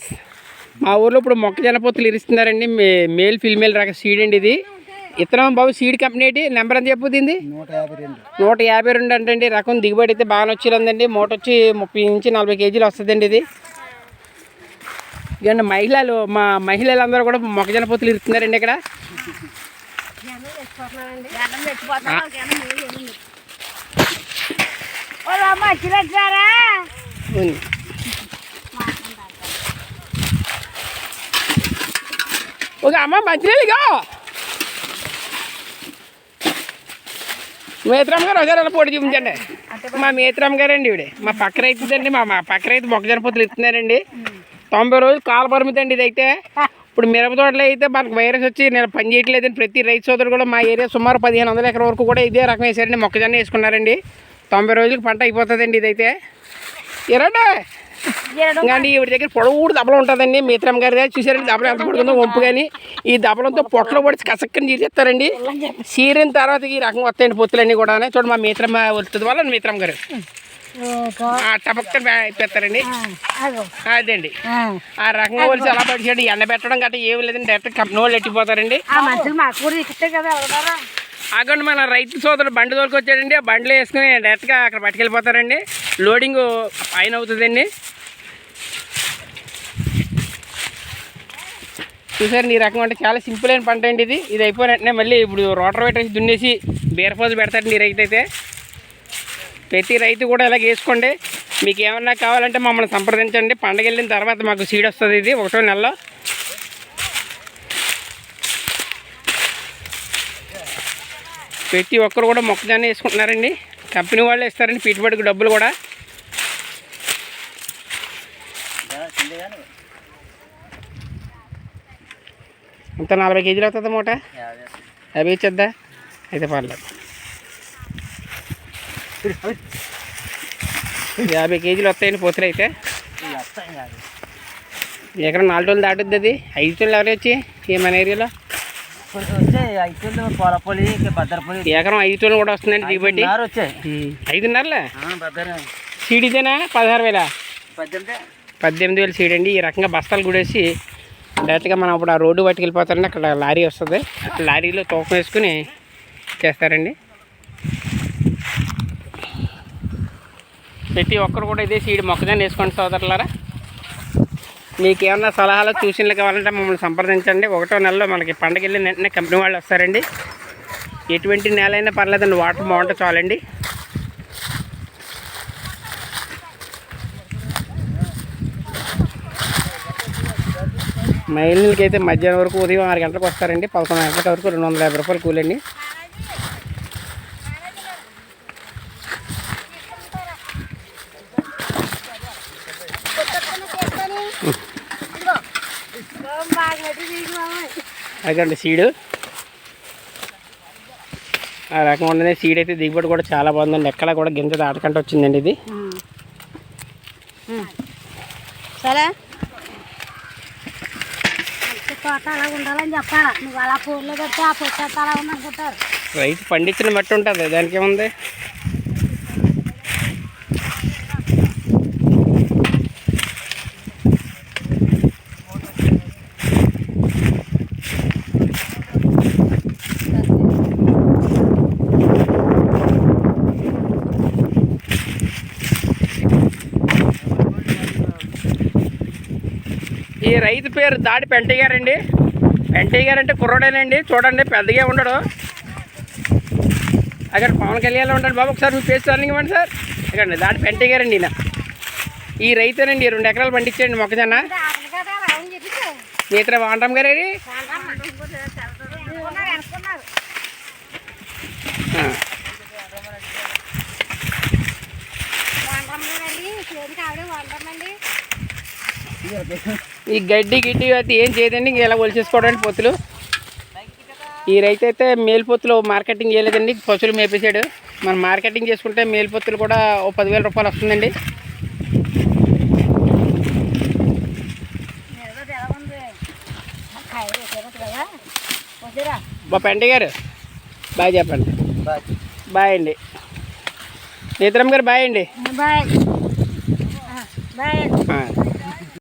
Friends, మా ఊర్లో ఇప్పుడు మొక్కజొన్న పొత్తులు ఇరుస్తున్నారండి. మేల్ ఫీమేల్ రకం సీడ్ అండి ఇది. ఇత్తనం బాబు సీడ్ కంపెనీ ఏంటి? నెంబర్ ఎంత చెప్పుతుంది? 152 అంటండి. రకం దిగుబడి అయితే బాగా వచ్చిందండి. మూట వచ్చి 30 నుంచి 40 కేజీలు వస్తుందండి ఇది. ఇదండి మా మహిళలందరూ కూడా మొక్కజొన్న పొత్తులు ఇరుస్తున్నారండి ఇక్కడ. ఒక అమ్మ మంచినీళ్ళుగా మేత్రామ్ గారు ఒకసారి అలా పోటీ చూపించండి. మా మేత్రామ్ గారు అండి ఇవిడే. మా పక్క రైతుదండి. మా పక్క రైతు మొక్కజొన్న పొత్తులు ఇస్తున్నారండి. 90 రోజులు కాల పరిమితి అండి ఇదైతే. ఇప్పుడు మిరప తోటలో అయితే మనకు వైరస్ వచ్చి నేను పని చేయట్లేదని ప్రతి రైతు సోదరు కూడా మా ఏరియా సుమారు 1500 ఎకరం వరకు కూడా ఇదే రకం వేసారండి. మొక్కజొన్న వేసుకున్నారండి. 90 రోజులకు పంట అయిపోతుందండి ఇదైతే. ఇరండి కానీ ఈవిడ దగ్గర పొడవు దెబ్బలు ఉంటుందండి. మిత్రం గారి చూసారండి దెబ్బలు ఎంత పడుతుందో వంపు. కానీ ఈ దెబ్బలంతో పొట్టలో పడి కసక్కని తీసేస్తారండి. చీరిన తర్వాత ఈ రకం వస్తాయండి పొత్తులన్నీ కూడా. చూడండి మా మిత్రం వస్తుంది వాళ్ళ మిత్రం గారు టపక్కని అయిపోతారండి. అదండి ఆ రకంగా వచ్చి అలా పడిచాడు. ఎండ పెట్టడం గట్రా ఏమి లేదండి. డైరెక్ట్ కంపెనీ వాళ్ళు ఎట్టిపోతారండి. అక్కడ మన రైతు సోదరుడు బండి తోలుకు వచ్చాడండి. ఆ బండిలో వేసుకుని డైరెక్ట్గా అక్కడ పట్టుకెళ్ళిపోతారండి. లోడింగ్ పైన అవుతుందండి. చూసారండి ఈ రకం అంటే చాలా సింపుల్ అయిన పంట అండి ఇది. ఇది అయిపోయిన వెంటనే మళ్ళీ ఇప్పుడు రోటర్ వేసి దున్నేసి బీరపోజు పెడతారండి ఈ రైతు అయితే. ప్రతి రైతు కూడా ఇలాగ వేసుకోండి. మీకు ఏమన్నా కావాలంటే మమ్మల్ని సంప్రదించండి. పండగ వెళ్ళిన తర్వాత మాకు సీడ్ వస్తుంది. ఇది 1వ నెలలో. ప్రతి ఒక్కరు కూడా మొక్కజొన్న వేసుకుంటున్నారండి. కంపెనీ వాళ్ళు ఇస్తారండి పెట్టుబడికి డబ్బులు కూడా. ఇంత 40 కేజీలు అవుతుంది మూట. 50 ఇచ్చేద్దా? అయితే పర్లేదు. 50 కేజీలు వస్తాయండి పొత్తులు అయితే. ఎకరం 4 టోళ్ళు దాటుద్ది అది. 5 టోళ్ళు ఎవరు వచ్చి మన ఏరియాలో ఎకరం 5 టోళ్ళు కూడా వస్తుందండి దిగుబడి. 5.5 సీడ్ ఇదేనా? 16,000 18,000 సీడ్ అండి. ఈ రకంగా బస్తాలు కూడేసి డైరెక్ట్గా మనం ఇప్పుడు ఆ రోడ్డు బయటకు వెళ్ళిపోతారండి. అక్కడ లారీ వస్తుంది. లారీలో తూకం వేసుకుని చేస్తారండి. ప్రతి ఒక్కరు కూడా ఇదే సీడ్ మొక్కజొన్న వేసుకోండి సోదరులారా. మీకు ఏమన్నా సలహాలు సూచనలు కావాలంటే మమ్మల్ని సంప్రదించండి. 1వ నెలలో మనకి పండగ వెళ్ళిన వెంటనే కంపెనీ వాళ్ళు వస్తారండి. ఎటువంటి నేల అయినా పర్లేదండి, వాటర్ బాగుంటే చాలండి. మహిళలకి అయితే మధ్యాహ్నం వరకు ఉదయం 6 గంటలకు వస్తారండి. 11 గంటల వరకు 250 రూపాయలు కూలండి. అదండి సీడు. ఆ రకం ఉండనే సీడ్ అయితే దిగుబడి కూడా చాలా బాగుందండి. ఎక్కడ కూడా గింజ దాటకంటే వచ్చిందండి ఇది. సరే తోట అలా ఉండాలని చెప్పాలా. నువ్వు అలా పూర్లో పెడితే ఆ పొట్ట అలా ఉందనుకుంటారు. రైతు పండించిన మట్టి ఉంటుంది, దానికి ఏముంది. ఈ రైతు పేరు దాడి పెంటయ్య గారండి. పెంటయ్య గారు అంటే కుర్రోడేనండి. చూడండి పెద్దగా ఉండడు. అక్కడ పవన్ కళ్యాణ్లో ఉంటాడు బాబు. ఒకసారి మీ ఫేస్ టర్నింగ్ ఇవ్వండి సార్. ఇక్కడ దాడి పెంటయ్య గారండి ఈయన. ఈ రైతేనండి 2 ఎకరాలు పండించండి మొక్కజొన్న. మిగతా వాంటం గారు ఈ గడ్డి అయితే ఏం చేయదండి. ఇంక ఇలా ఒలిచేసుకోవడానికి పొత్తులు. ఈ రైతు అయితే మేలు పొత్తులు మార్కెటింగ్ చేయలేదండి. పశువులు మేపేసాడు. మనం మార్కెటింగ్ చేసుకుంటే మేలు పొత్తులు కూడా 10,000 రూపాయలు వస్తుందండి. మా పెంట గారు బాయ్ చెప్పండి. బాయ్ అండి. నేత్రం గారు బాయ్ అండి. బాయ్.